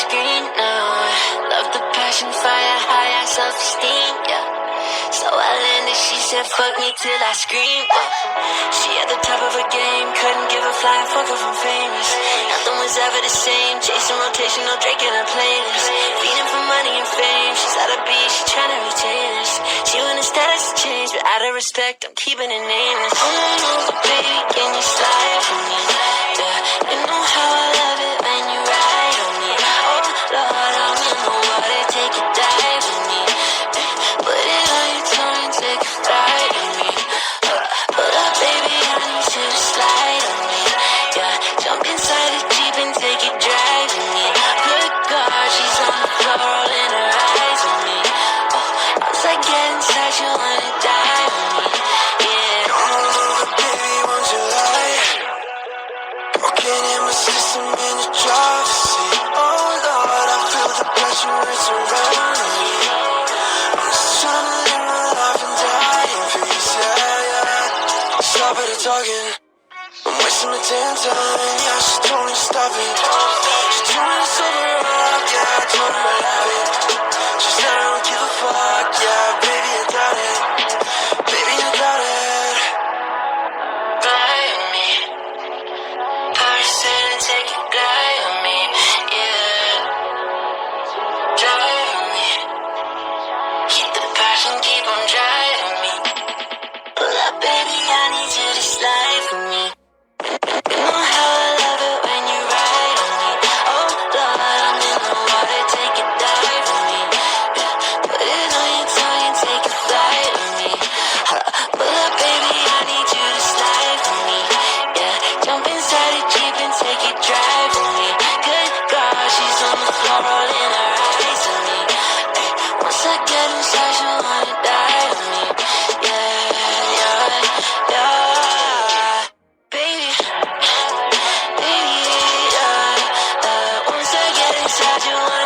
screen now. Love the passion, fire, high self-esteem, yeah. So I landed, she said fuck me till I scream, She at the top of her game, couldn't give a flying fuck if I'm famous. Nothing was ever the same, chasing rotation, no Drake in her playlist. Feeding for money and fame, she's at a beat, she tryna retain us. She want the status to change, but out of respect, I'm keeping it nameless. Baby, can you slide for me? Yeah, you know how I love it when you ride on me. Oh Lord, I'm in the water, take a dive with me. Put it on your tongue and take a flight with me. Pull up, baby, I need you to slide on me. Yeah, jump inside the Jeep and take a drive with me. Good God, she's on the floor, rolling her eyes on me. Once I get inside, you wanna die with me. Yeah. Baby, won't you lie? Broken in my system in the driver's seat. Oh Lord, I feel the pressure, it's surrounding me. I'm just tryna live my life and die in peace, yeah, yeah. Stop it, talking. I'm wasting my damn time, yeah, she told me to stop it. She told me to sober up, yeah, I told her I love it. She said I don't give a fuck, yeah, baby, I doubt it. Baby, I doubt it. Fly with me. Paris and take a glide with me. Yeah. Drive with me. Keep the passion, keep on driving me. Pull up, baby, I need you to slide for me. You know how I love it when you ride on me. Oh Lord, I'm in the water, take a dive with me. Yeah. Put it on your tongue and take a flight with me. Pull up, baby, I need you to slide for me. Yeah, jump inside a Jeep and take a drive with me. Good God, she's on the floor, rolling her eyes at me. Ay, once I get inside, she wanna die with me. Yeah, yeah, yeah. Baby, baby, yeah. Once I get inside, you wanna